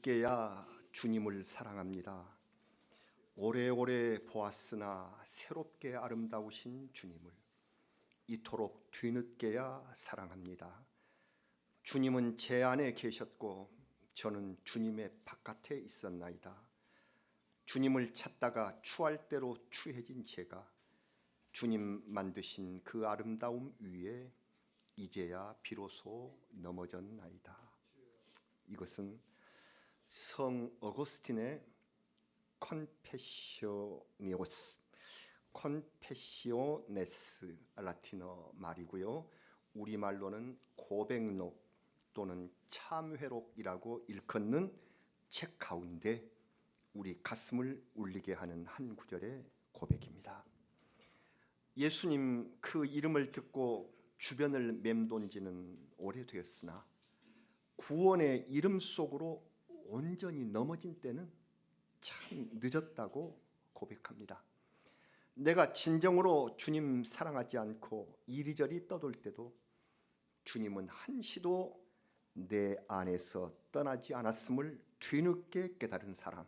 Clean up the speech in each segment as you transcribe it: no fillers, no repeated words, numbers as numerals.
뒤늦게야 주님을 사랑합니다. 오래오래 보았으나 새롭게 아름다우신 주님을 이토록 뒤늦게야 사랑합니다. 주님은 제 안에 계셨고 저는 주님의 바깥에 있었나이다. 주님을 찾다가 추할 대로 추해진 제가 주님 만드신 그 아름다움 위에 이제야 비로소 넘어졌나이다. 이것은 성 어거스틴의 컨페시오네스 라틴어 말이고요. 우리말로는 고백록 또는 참회록이라고 일컫는 책 가운데 우리 가슴을 울리게 하는 한 구절의 고백입니다. 예수님 그 이름을 듣고 주변을 맴돈지는 오래되었으나 구원의 이름 속으로 온전히 넘어진 때는 참 늦었다고 고백합니다. 내가 진정으로 주님 사랑하지 않고 이리저리 떠돌 때도 주님은 한시도 내 안에서 떠나지 않았음을 뒤늦게 깨달은 사람,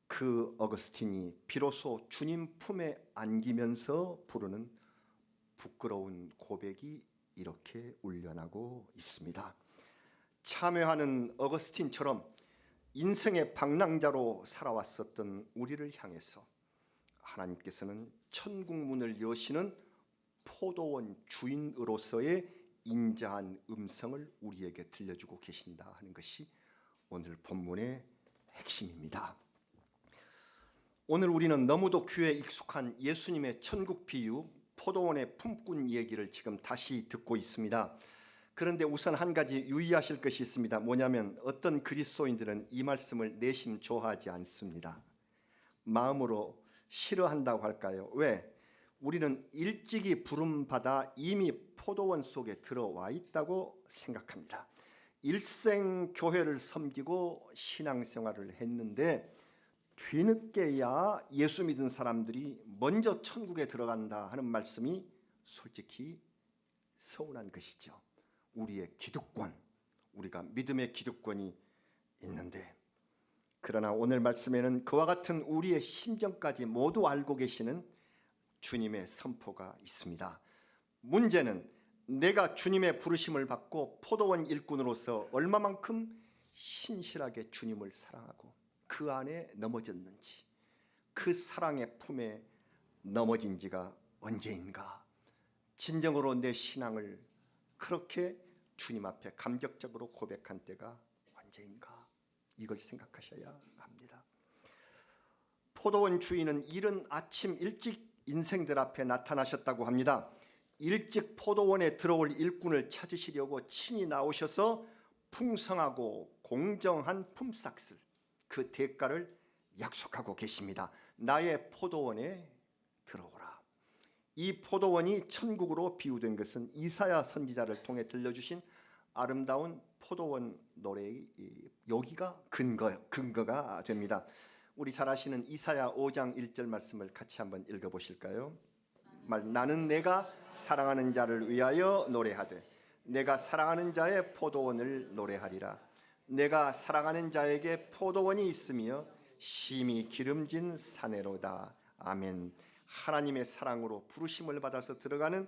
그 어거스틴이 비로소 주님 품에 안기면서 부르는 부끄러운 고백이 이렇게 울려나고 있습니다. 참회하는 어거스틴처럼 인생의 방랑자로 살아왔었던 우리를 향해서 하나님께서는 천국 문을 여시는 포도원 주인으로서의 인자한 음성을 우리에게 들려주고 계신다 하는 것이 오늘 본문의 핵심입니다. 오늘 우리는 너무도 귀에 익숙한 예수님의 천국 비유, 포도원의 품꾼 얘기를 지금 다시 듣고 있습니다. 그런데 우선 한 가지 유의하실 것이 있습니다. 뭐냐면 어떤 그리스도인들은 이 말씀을 내심 좋아하지 않습니다. 마음으로 싫어한다고 할까요? 왜? 우리는 일찍이 부름받아 이미 포도원 속에 들어와 있다고 생각합니다. 일생 교회를 섬기고 신앙생활을 했는데 뒤늦게야 예수 믿은 사람들이 먼저 천국에 들어간다 하는 말씀이 솔직히 서운한 것이죠. 우리의 기득권, 우리가 믿음의 기득권이 있는데, 그러나 오늘 말씀에는 그와 같은 우리의 심정까지 모두 알고 계시는 주님의 선포가 있습니다. 문제는 내가 주님의 부르심을 받고 포도원 일꾼으로서 얼마만큼 신실하게 주님을 사랑하고 그 안에 넘어졌는지, 그 사랑의 품에 넘어진 지가 언제인가, 진정으로 내 신앙을 그렇게 주님 앞에 감격적으로 고백한 때가 언제인가, 이걸 생각하셔야 합니다. 포도원 주인은 이른 아침 일찍 인생들 앞에 나타나셨다고 합니다. 일찍 포도원에 들어올 일꾼을 찾으시려고 친히 나오셔서 풍성하고 공정한 품삯을, 그 대가를 약속하고 계십니다. 나의 포도원에 들어오라. 이 포도원이 천국으로 비유된 것은 이사야 선지자를 통해 들려주신 아름다운 포도원 노래의 여기가 근거가 됩니다. 우리 잘 아시는 이사야 5장 1절 말씀을 같이 한번 읽어보실까요? 나는 내가 사랑하는 자를 위하여 노래하되 내가 사랑하는 자의 포도원을 노래하리라. 내가 사랑하는 자에게 포도원이 있으며 심히 기름진 사내로다. 아멘. 하나님의 사랑으로 부르심을 받아서 들어가는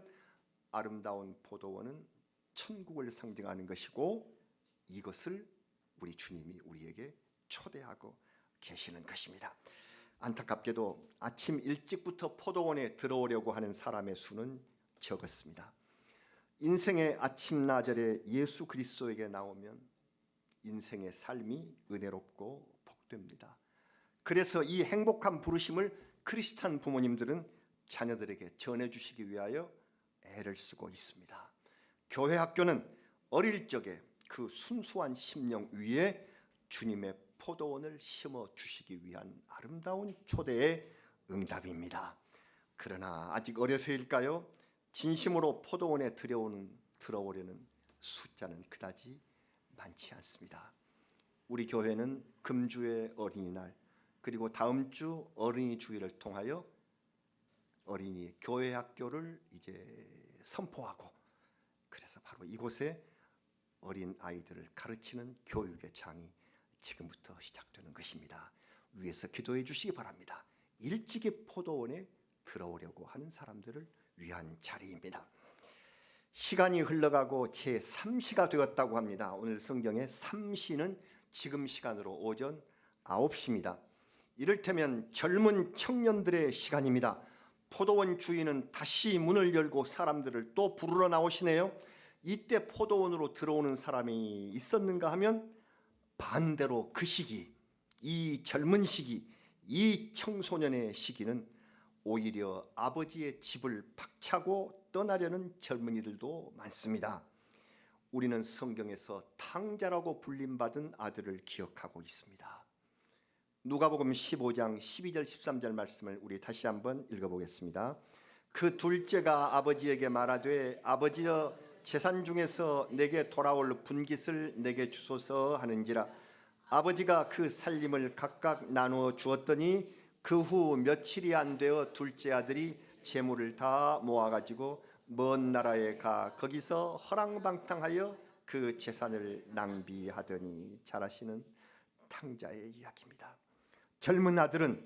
아름다운 포도원은 천국을 상징하는 것이고, 이것을 우리 주님이 우리에게 초대하고 계시는 것입니다. 안타깝게도 아침 일찍부터 포도원에 들어오려고 하는 사람의 수는 적었습니다. 인생의 아침나절에 예수 그리스도에게 나오면 인생의 삶이 은혜롭고 복됩니다. 그래서 이 행복한 부르심을 크리스찬 부모님들은 자녀들에게 전해주시기 위하여 애를 쓰고 있습니다. 교회 학교는 어릴 적에 그 순수한 심령 위에 주님의 포도원을 심어주시기 위한 아름다운 초대의 응답입니다. 그러나 아직 어려서일까요? 진심으로 포도원에 들어오려는 숫자는 그다지 많지 않습니다. 우리 교회는 금주의 어린이날, 그리고 다음 주 어린이 주일을 통하여 어린이 교회 학교를 이제 선포하고, 그래서 바로 이곳에 어린 아이들을 가르치는 교육의 장이 지금부터 시작되는 것입니다. 위에서 기도해 주시기 바랍니다. 일찍이 포도원에 들어오려고 하는 사람들을 위한 자리입니다. 시간이 흘러가고 제3시가 되었다고 합니다. 오늘 성경의 3시는 지금 시간으로 오전 9시입니다. 이를테면 젊은 청년들의 시간입니다. 포도원 주인은 다시 문을 열고 사람들을 또 부르러 나오시네요. 이때 포도원으로 들어오는 사람이 있었는가 하면 반대로 그 시기, 이 젊은 시기, 이 청소년의 시기는 오히려 아버지의 집을 박차고 떠나려는 젊은이들도 많습니다. 우리는 성경에서 탕자라고 불림받은 아들을 기억하고 있습니다. 누가복음 15장 12절 13절 말씀을 우리 다시 한번 읽어보겠습니다. 그 둘째가 아버지에게 말하되 아버지여 재산 중에서 내게 돌아올 분깃을 내게 주소서 하는지라. 아버지가 그 살림을 각각 나누어 주었더니 그 후 며칠이 안 되어 둘째 아들이 재물을 다 모아가지고 먼 나라에 가 거기서 허랑방탕하여 그 재산을 낭비하더니. 잘 아시는 탕자의 이야기입니다. 젊은 아들은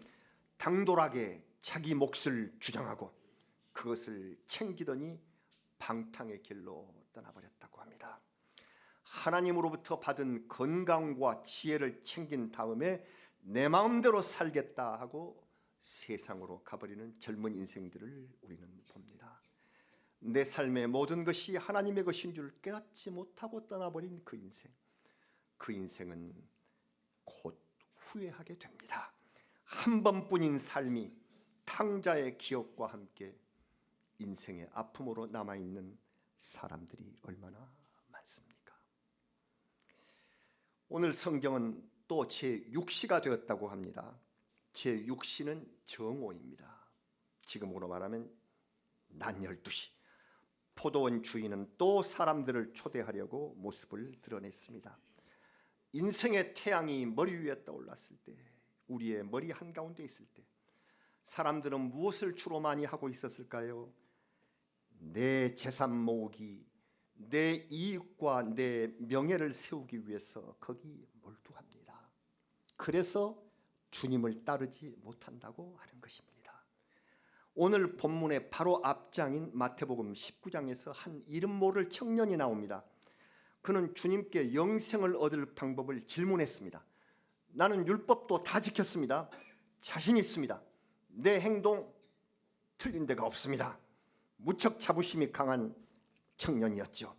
당돌하게 자기 몫을 주장하고 그것을 챙기더니 방탕의 길로 떠나버렸다고 합니다. 하나님으로부터 받은 건강과 지혜를 챙긴 다음에 내 마음대로 살겠다 하고 세상으로 가버리는 젊은 인생들을 우리는 봅니다. 내 삶의 모든 것이 하나님의 것인 줄 깨닫지 못하고 떠나버린 그 인생, 그 인생은 곧 후회하게 됩니다. 한 번뿐인 삶이 탕자의 기억과 함께 인생의 아픔으로 남아있는 사람들이 얼마나 많습니까? 오늘 성경은 또 제6시가 되었다고 합니다. 제6시는 정오입니다. 지금으로 말하면 낮 12시. 포도원 주인은 또 사람들을 초대하려고 모습을 드러냈습니다. 인생의 태양이 머리 위에 떠올랐을 때, 우리의 머리 한가운데 있을 때 사람들은 무엇을 주로 많이 하고 있었을까요? 내 재산 모으기, 내 이익과 내 명예를 세우기 위해서 거기 몰두합니다. 그래서 주님을 따르지 못한다고 하는 것입니다. 오늘 본문의 바로 앞장인 마태복음 19장에서 한 이름 모를 청년이 나옵니다. 그는 주님께 영생을 얻을 방법을 질문했습니다. 나는 율법도 다 지켰습니다. 자신 있습니다. 내 행동 틀린 데가 없습니다. 무척 자부심이 강한 청년이었죠.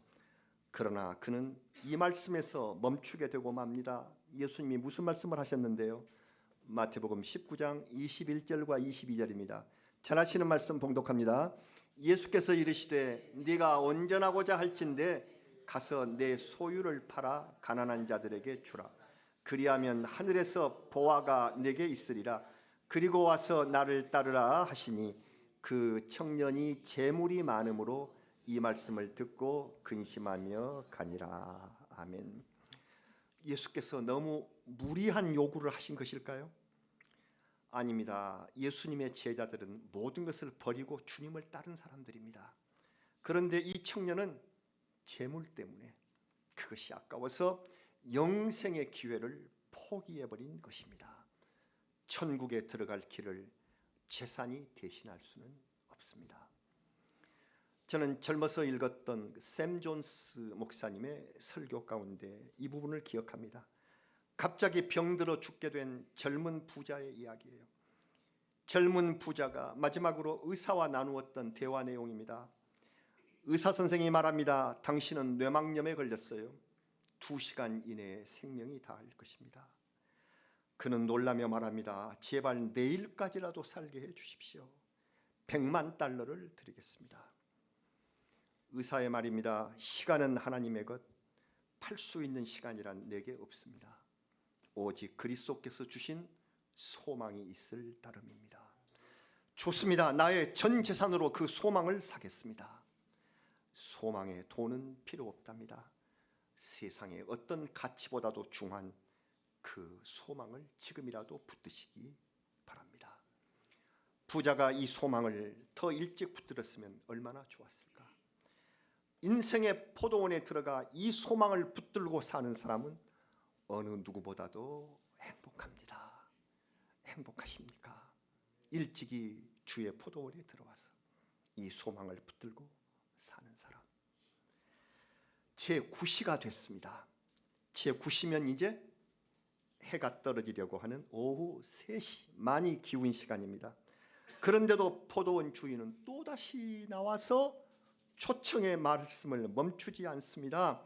그러나 그는 이 말씀에서 멈추게 되고 맙니다. 예수님이 무슨 말씀을 하셨는데요? 마태복음 19장 21절과 22절입니다. 잘 아시는 말씀 봉독합니다. 예수께서 이르시되 네가 온전하고자 할진대 가서 내 소유를 팔아 가난한 자들에게 주라. 그리하면 하늘에서 보화가 내게 있으리라. 그리고 와서 나를 따르라 하시니 그 청년이 재물이 많음으로 이 말씀을 듣고 근심하며 가니라. 아멘. 예수께서 너무 무리한 요구를 하신 것일까요? 아닙니다. 예수님의 제자들은 모든 것을 버리고 주님을 따른 사람들입니다. 그런데 이 청년은 재물 때문에 그것이 아까워서 영생의 기회를 포기해버린 것입니다. 천국에 들어갈 길을 재산이 대신할 수는 없습니다. 저는 젊어서 읽었던 샘 존스 목사님의 설교 가운데 이 부분을 기억합니다. 갑자기 병들어 죽게 된 젊은 부자의 이야기예요. 젊은 부자가 마지막으로 의사와 나누었던 대화 내용입니다. 의사 선생이 말합니다. 당신은 뇌막염에 걸렸어요. 2시간 이내에 생명이 다할 것입니다. 그는 놀라며 말합니다. 제발 내일까지라도 살게 해 주십시오. 100만 달러를 드리겠습니다. 의사의 말입니다. 시간은 하나님의 것, 팔 수 있는 시간이란 내게 없습니다. 오직 그리스도께서 주신 소망이 있을 따름입니다. 좋습니다. 나의 전 재산으로 그 소망을 사겠습니다. 소망에 돈은 필요 없답니다. 세상의 어떤 가치보다도 중요한 그 소망을 지금이라도 붙드시기 바랍니다. 부자가 이 소망을 더 일찍 붙들었으면 얼마나 좋았을까. 인생의 포도원에 들어가 이 소망을 붙들고 사는 사람은 어느 누구보다도 행복합니다. 행복하십니까? 일찍이 주의 포도원에 들어와서 이 소망을 붙들고 사는 사람. 제9시가 됐습니다. 제9시면 이제 해가 떨어지려고 하는 오후 3시, 많이 기운 시간입니다. 그런데도 포도원 주인은 또다시 나와서 초청의 말씀을 멈추지 않습니다.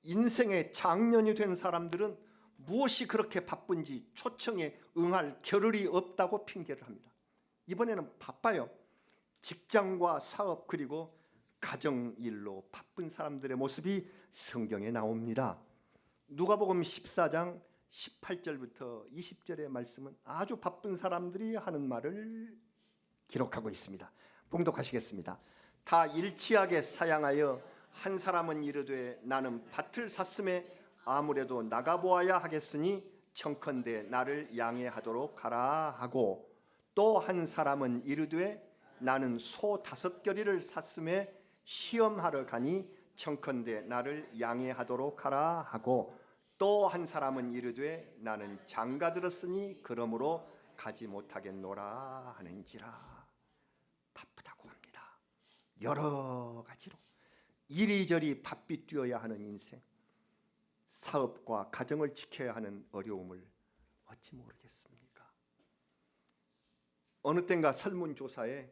인생의 장년이 된 사람들은 무엇이 그렇게 바쁜지 초청에 응할 겨를이 없다고 핑계를 합니다. 이번에는 바빠요. 직장과 사업 그리고 가정일로 바쁜 사람들의 모습이 성경에 나옵니다. 누가복음 14장 18절부터 20절의 말씀은 아주 바쁜 사람들이 하는 말을 기록하고 있습니다. 봉독하시겠습니다. 다 일치하게 사양하여 한 사람은 이르되 나는 밭을 샀음에 아무래도 나가보아야 하겠으니 청컨대 나를 양해하도록 하라 하고, 또 한 사람은 이르되 나는 소 5겨리를 샀음에 시험하러 가니 청컨대 나를 양해하도록 하라 하고, 또 한 사람은 이르되 나는 장가 들었으니 그러므로 가지 못하겠노라 하는지라. 바쁘다고 합니다. 여러 가지로 이리저리 바삐 뛰어야 하는 인생, 사업과 가정을 지켜야 하는 어려움을 어찌 모르겠습니까? 어느 땐가 설문조사에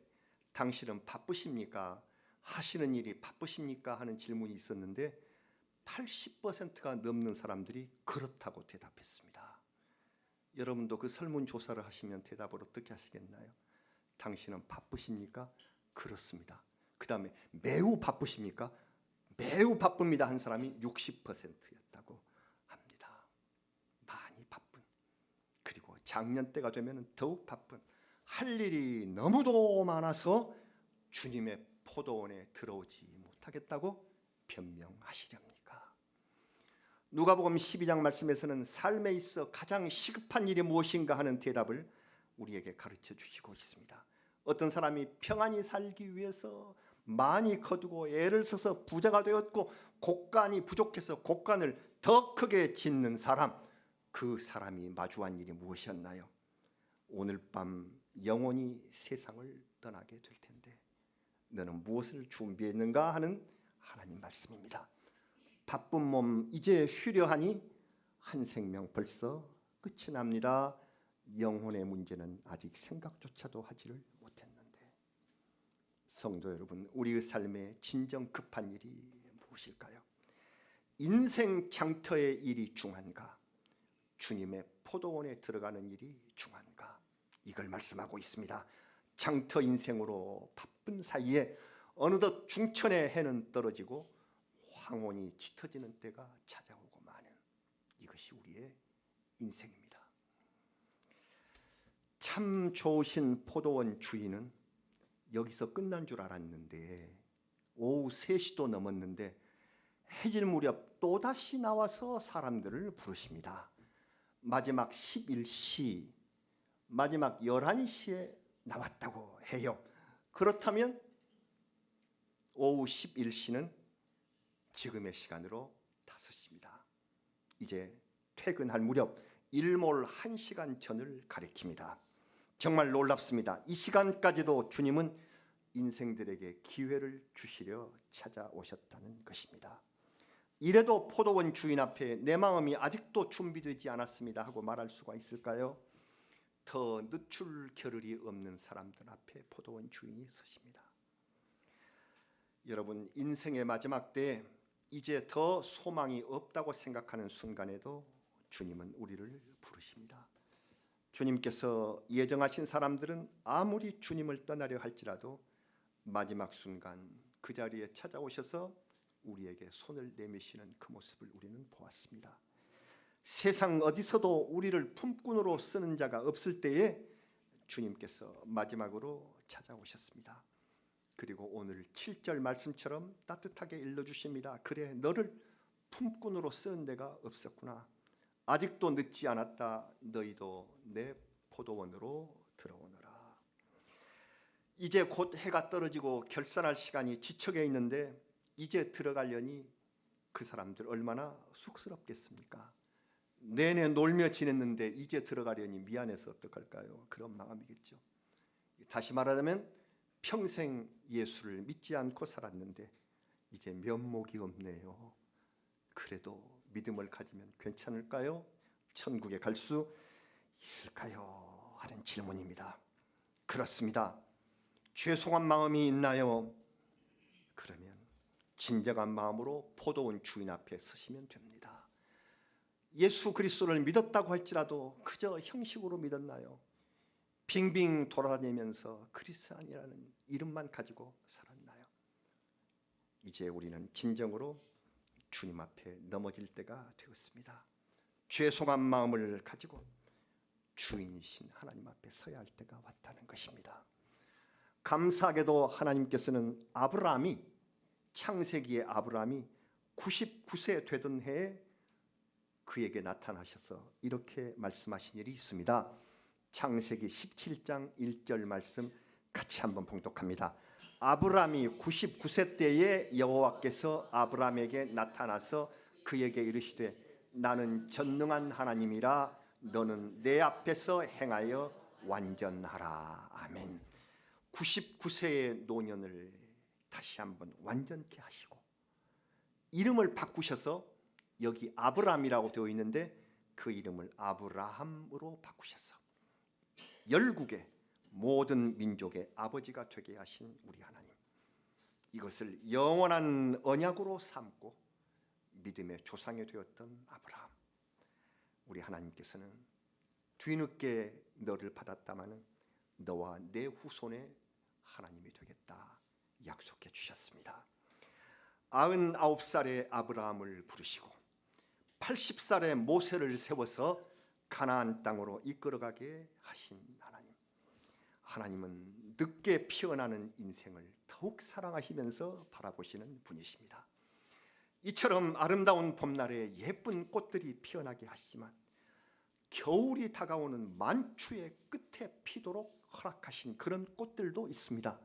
당신은 바쁘십니까? 하시는 일이 바쁘십니까? 하는 질문이 있었는데 80%가 넘는 사람들이 그렇다고 대답했습니다. 여러분도 그 설문조사를 하시면 대답을 어떻게 하시겠나요? 당신은 바쁘십니까? 그렇습니다. 그 다음에 매우 바쁘십니까? 매우 바쁩니다 한 사람이 60%였다고 합니다. 많이 바쁜, 그리고 작년 때가 되면 더욱 바쁜, 할 일이 너무도 많아서 주님의 포도원에 들어오지 못하겠다고 변명하시렵니까? 누가복음 12장 말씀에서는 삶에 있어 가장 시급한 일이 무엇인가 하는 대답을 우리에게 가르쳐 주시고 있습니다. 어떤 사람이 평안히 살기 위해서 많이 거두고 애를 써서 부자가 되었고 곡간이 부족해서 곡간을 더 크게 짓는 사람, 그 사람이 마주한 일이 무엇이었나요? 오늘 밤 영원히 세상을 떠나게 될 텐데 너는 무엇을 준비했는가 하는 하나님 말씀입니다. 바쁜 몸 이제 쉬려 하니 한 생명 벌써 끝이 납니다. 영혼의 문제는 아직 생각조차도 하지를 못했는데. 성도 여러분, 우리의 삶에 진정 급한 일이 무엇일까요? 인생 장터의 일이 중한가? 주님의 포도원에 들어가는 일이 중한가? 이걸 말씀하고 있습니다. 장터 인생으로 바쁜 사이에 어느덧 중천의 해는 떨어지고 황혼이 짙어지는 때가 찾아오고 마는, 이것이 우리의 인생입니다. 참 좋으신 포도원 주인은 여기서 끝난 줄 알았는데 오후 3시도 넘었는데 해질 무렵 또다시 나와서 사람들을 부르십니다. 마지막 11시, 마지막 11시에 나왔다고 해요. 그렇다면 오후 11시는 지금의 시간으로 5시입니다. 이제 퇴근할 무렵 일몰 1시간 전을 가리킵니다. 정말 놀랍습니다. 이 시간까지도 주님은 인생들에게 기회를 주시려 찾아오셨다는 것입니다. 이래도 포도원 주인 앞에 내 마음이 아직도 준비되지 않았습니다 하고 말할 수가 있을까요? 더 늦출 겨를이 없는 사람들 앞에 포도원 주인이 서십니다. 여러분, 인생의 마지막 때 이제 더 소망이 없다고 생각하는 순간에도 주님은 우리를 부르십니다. 주님께서 예정하신 사람들은 아무리 주님을 떠나려 할지라도 마지막 순간 그 자리에 찾아오셔서 우리에게 손을 내미시는 그 모습을 우리는 보았습니다. 세상 어디서도 우리를 품꾼으로 쓰는 자가 없을 때에 주님께서 마지막으로 찾아오셨습니다. 그리고 오늘 7절 말씀처럼 따뜻하게 일러주십니다. 그래, 너를 품꾼으로 쓰는 데가 없었구나. 아직도 늦지 않았다. 너희도 내 포도원으로 들어오너라. 이제 곧 해가 떨어지고 결산할 시간이 지척에 있는데 이제 들어가려니 그 사람들 얼마나 쑥스럽겠습니까? 내내 놀며 지냈는데 이제 들어가려니 미안해서 어떡할까요? 그런 마음이겠죠. 다시 말하자면 평생 예수를 믿지 않고 살았는데 이제 면목이 없네요. 그래도 믿음을 가지면 괜찮을까요? 천국에 갈 수 있을까요? 하는 질문입니다. 그렇습니다. 죄송한 마음이 있나요? 그러면 진정한 마음으로 포도원 주인 앞에 서시면 됩니다. 예수 그리스도를 믿었다고 할지라도 그저 형식으로 믿었나요? 빙빙 돌아다니면서 크리스찬이라는 이름만 가지고 살았나요? 이제 우리는 진정으로 주님 앞에 넘어질 때가 되었습니다. 죄송한 마음을 가지고 주인이신 하나님 앞에 서야 할 때가 왔다는 것입니다. 감사하게도 하나님께서는 아브라함이 창세기의 아브라함이 99세 되던 해에 그에게 나타나셔서 이렇게 말씀하신 일이 있습니다. 창세기 17장 1절 말씀 같이 한번 봉독합니다. 아브라함이 99세 때에 여호와께서 아브라함에게 나타나서 그에게 이르시되 나는 전능한 하나님이라 너는 내 앞에서 행하여 완전하라. 아멘. 99세의 노년을 다시 한번 완전케 하시고 이름을 바꾸셔서 여기 아브라함이라고 되어 있는데 그 이름을 아브라함으로 바꾸셔서 열국의 모든 민족의 아버지가 되게 하신 우리 하나님, 이것을 영원한 언약으로 삼고 믿음의 조상이 되었던 아브라함, 우리 하나님께서는 뒤늦게 너를 받았다마는 너와 내 후손의 하나님이 되겠다 약속해 주셨습니다. 99살의 아브라함을 부르시고 80살의 모세를 세워서 가나안 땅으로 이끌어가게 하신 하나님, 하나님은 늦게 피어나는 인생을 더욱 사랑하시면서 바라보시는 분이십니다. 이처럼 아름다운 봄날에 예쁜 꽃들이 피어나게 하시지만 겨울이 다가오는 만추의 끝에 피도록 허락하신 그런 꽃들도 있습니다.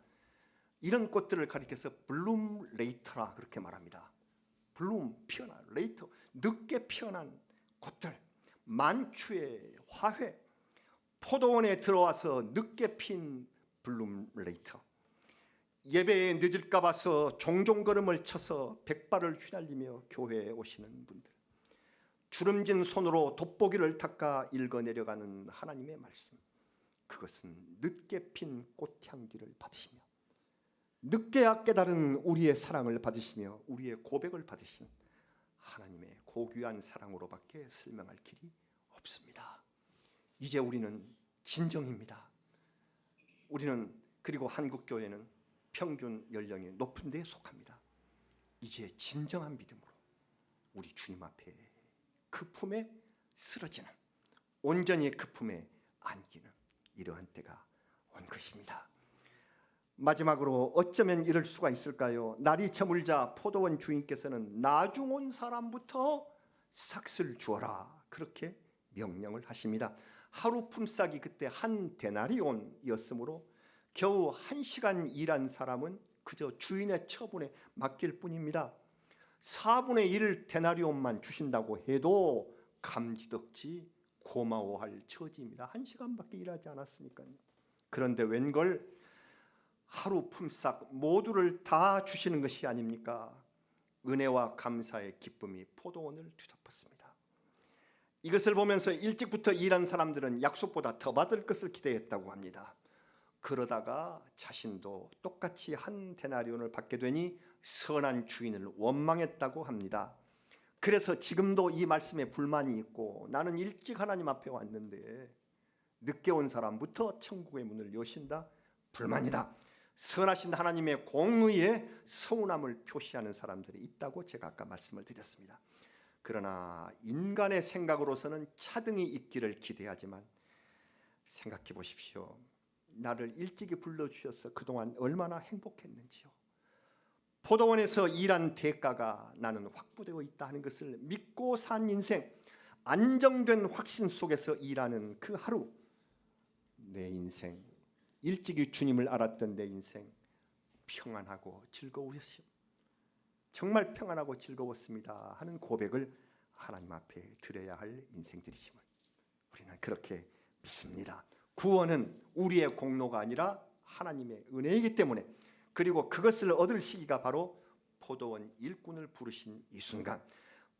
이런 꽃들을 가리켜서 블룸 레이터라 그렇게 말합니다. 블룸, 피어나, 레이터, 늦게 피어난 꽃들, 만추의 화훼, 포도원에 들어와서 늦게 핀 블룸 레이터, 예배에 늦을까 봐서 종종 걸음을 쳐서 백발을 휘날리며 교회에 오시는 분들, 주름진 손으로 돋보기를 닦아 읽어내려가는 하나님의 말씀, 그것은 늦게 핀 꽃향기를 받으시며 늦게야 깨달은 우리의 사랑을 받으시며 우리의 고백을 받으신 하나님의 고귀한 사랑으로밖에 설명할 길이 없습니다. 이제 우리는 진정입니다. 우리는 그리고 한국교회는 평균 연령이 높은 데에 속합니다. 이제 진정한 믿음으로 우리 주님 앞에 그 품에 쓰러지는, 온전히 그 품에 안기는 이러한 때가 온 것입니다. 마지막으로 어쩌면 이럴 수가 있을까요? 날이 저물자 포도원 주인께서는 나중 온 사람부터 삭슬 주어라 그렇게 명령을 하십니다. 하루 품삯이 그때 한 데나리온이었으므로 겨우 1시간 일한 사람은 그저 주인의 처분에 맡길 뿐입니다. 4분의 1 데나리온만 주신다고 해도 감지덕지 고마워할 처지입니다. 1시간밖에 일하지 않았으니까요. 그런데 웬걸 하루 품삯 모두를 다 주시는 것이 아닙니까? 은혜와 감사의 기쁨이 포도원을 뒤덮었습니다. 이것을 보면서 일찍부터 일한 사람들은 약속보다 더 받을 것을 기대했다고 합니다. 그러다가 자신도 똑같이 한 데나리온을 받게 되니 선한 주인을 원망했다고 합니다. 그래서 지금도 이 말씀에 불만이 있고 나는 일찍 하나님 앞에 왔는데 늦게 온 사람부터 천국의 문을 여신다? 불만이다. 선하신 하나님의 공의에 서운함을 표시하는 사람들이 있다고 제가 아까 말씀을 드렸습니다. 그러나 인간의 생각으로서는 차등이 있기를 기대하지만 생각해 보십시오. 나를 일찍이 불러주셔서 그동안 얼마나 행복했는지요. 포도원에서 일한 대가가 나는 확보되어 있다 하는 것을 믿고 산 인생, 안정된 확신 속에서 일하는 그 하루, 내 인생, 일찍이 주님을 알았던 내 인생 평안하고 즐거우셨죠. 정말 평안하고 즐거웠습니다 하는 고백을 하나님 앞에 드려야 할 인생들이심을 우리는 그렇게 믿습니다. 구원은 우리의 공로가 아니라 하나님의 은혜이기 때문에, 그리고 그것을 얻을 시기가 바로 포도원 일꾼을 부르신 이 순간,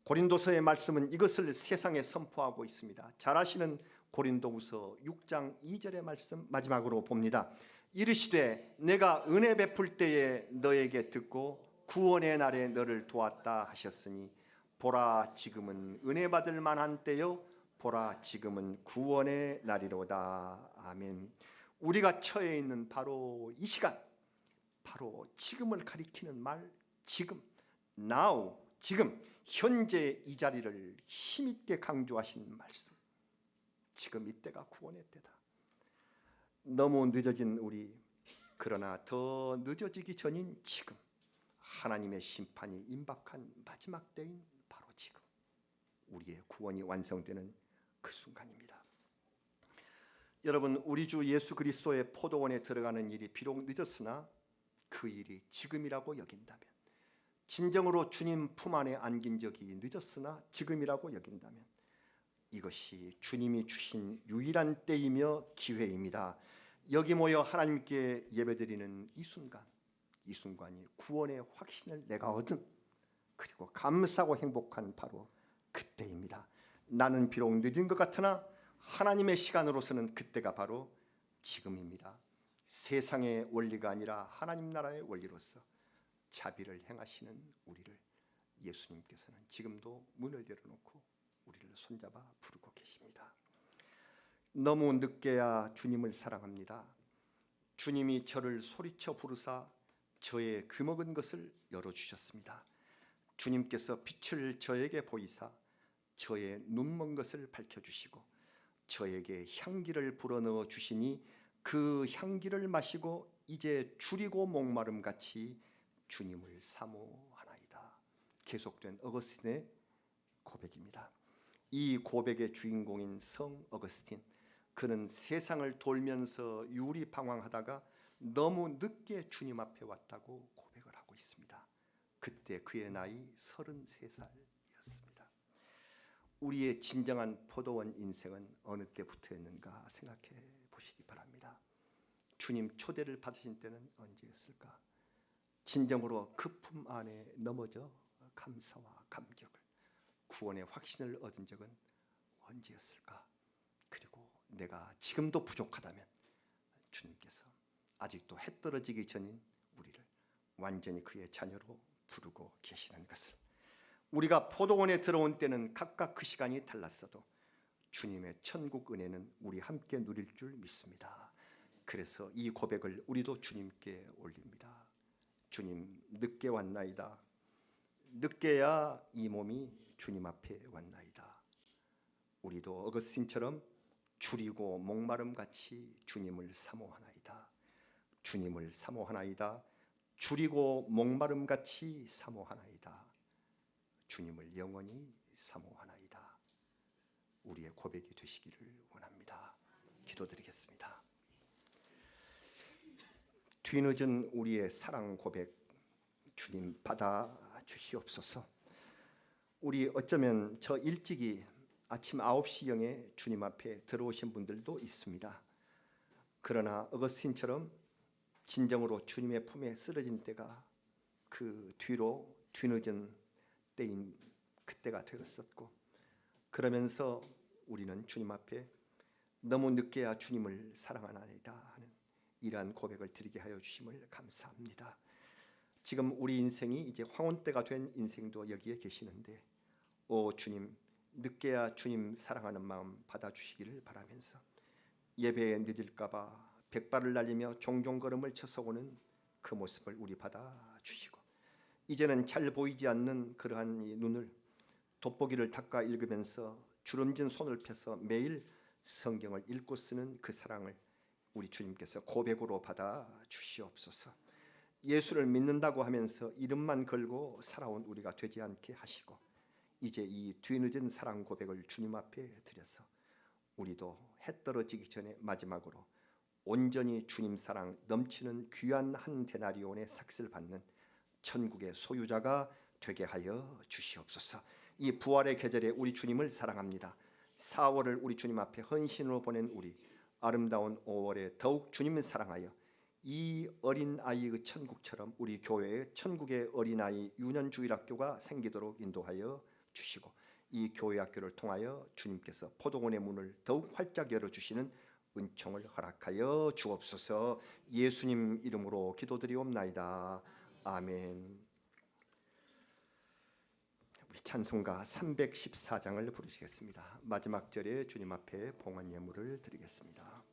고린도서의 말씀은 이것을 세상에 선포하고 있습니다. 잘 아시는 고린도후서 6장 2절의 말씀 마지막으로 봅니다. 이르시되 내가 은혜 베풀 때에 너에게 듣고 구원의 날에 너를 도왔다 하셨으니 보라 지금은 은혜 받을 만한 때요 보라 지금은 구원의 날이로다. 아멘. 우리가 처해 있는 바로 이 시간, 바로 지금을 가리키는 말, 지금, now, 지금 현재 이 자리를 힘있게 강조하신 말씀. 지금 이때가 구원의 때다. 너무 늦어진 우리, 그러나 더 늦어지기 전인 지금, 하나님의 심판이 임박한 마지막 때인 바로 지금, 우리의 구원이 완성되는 그 순간입니다. 여러분, 우리 주 예수 그리스도의 포도원에 들어가는 일이 비록 늦었으나 그 일이 지금이라고 여긴다면, 진정으로 주님 품 안에 안긴 적이 늦었으나 지금이라고 여긴다면, 이것이 주님이 주신 유일한 때이며 기회입니다. 여기 모여 하나님께 예배드리는 이 순간, 이 순간이 구원의 확신을 내가 얻은, 그리고 감사하고 행복한 바로 그때입니다. 나는 비록 늦은 것 같으나 하나님의 시간으로서는 그때가 바로 지금입니다. 세상의 원리가 아니라 하나님 나라의 원리로서 자비를 행하시는 우리를 예수님께서는 지금도 문을 열어놓고 우리를 손잡아 부르고 계십니다. 너무 늦게야 주님을 사랑합니다. 주님이 저를 소리쳐 부르사 저의 귀먹은 것을 열어주셨습니다. 주님께서 빛을 저에게 보이사 저의 눈먼 것을 밝혀주시고 저에게 향기를 불어넣어 주시니 그 향기를 마시고 이제 줄이고 목마름 같이 주님을 사모하나이다. 계속된 어거스틴의 고백입니다. 이 고백의 주인공인 성 어거스틴, 그는 세상을 돌면서 유리방황하다가 너무 늦게 주님 앞에 왔다고 고백을 하고 있습니다. 그때 그의 나이 33살이었습니다. 우리의 진정한 포도원 인생은 어느 때부터였는가 생각해 보시기 바랍니다. 주님 초대를 받으신 때는 언제였을까? 진정으로 그 품 안에 넘어져 감사와 감격을, 구원의 확신을 얻은 적은 언제였을까? 그리고 내가 지금도 부족하다면 주님께서 아직도 해 떨어지기 전인 우리를 완전히 그의 자녀로 부르고 계시는 것을, 우리가 포도원에 들어온 때는 각각 그 시간이 달랐어도 주님의 천국 은혜는 우리 함께 누릴 줄 믿습니다. 그래서 이 고백을 우리도 주님께 올립니다. 주님, 늦게 왔나이다. 늦게야 이 몸이 주님 앞에 왔나이다. 우리도 어거스틴처럼 줄이고 목마름 같이 주님을 사모하나이다. 주님을 사모하나이다. 줄이고 목마름 같이 사모하나이다. 주님을 영원히 사모하나이다. 우리의 고백이 되시기를 원합니다. 기도드리겠습니다. 뒤늦은 우리의 사랑 고백 주님 받아 주시옵소서. 우리 어쩌면 저 일찍이 아침 9시경에 주님 앞에 들어오신 분들도 있습니다. 그러나 어거스틴처럼 진정으로 주님의 품에 쓰러진 때가 그 뒤로 뒤늦은 때인 그때가 되었었고, 그러면서 우리는 주님 앞에 너무 늦게야 주님을 사랑하나이다 하는 이러한 고백을 드리게 하여 주심을 감사합니다. 지금 우리 인생이 이제 황혼 때가 된 인생도 여기에 계시는데, 오 주님, 늦게야 주님 사랑하는 마음 받아주시기를 바라면서 예배에 늦을까봐 백발을 날리며 종종 걸음을 쳐서 오는 그 모습을 우리 받아주시고, 이제는 잘 보이지 않는 그러한 이 눈을 돋보기를 닦아 읽으면서 주름진 손을 펴서 매일 성경을 읽고 쓰는 그 사랑을 우리 주님께서 고백으로 받아 주시옵소서. 예수를 믿는다고 하면서 이름만 걸고 살아온 우리가 되지 않게 하시고, 이제 이 뒤늦은 사랑 고백을 주님 앞에 드려서 우리도 해 떨어지기 전에 마지막으로 온전히 주님 사랑 넘치는 귀한 한 데나리온의 삭슬 받는 천국의 소유자가 되게 하여 주시옵소서. 이 부활의 계절에 우리 주님을 사랑합니다. 4월을 우리 주님 앞에 헌신으로 보낸 우리, 아름다운 5월에 더욱 주님을 사랑하여 이 어린아이의 천국처럼 우리 교회에 천국의 어린아이 유년주일학교가 생기도록 인도하여 주시고, 이 교회학교를 통하여 주님께서 포도원의 문을 더욱 활짝 열어주시는 은총을 허락하여 주옵소서. 예수님 이름으로 기도드리옵나이다. 아멘. 우리 찬송가 314장을 부르시겠습니다. 마지막 절에 주님 앞에 봉헌 예물을 드리겠습니다.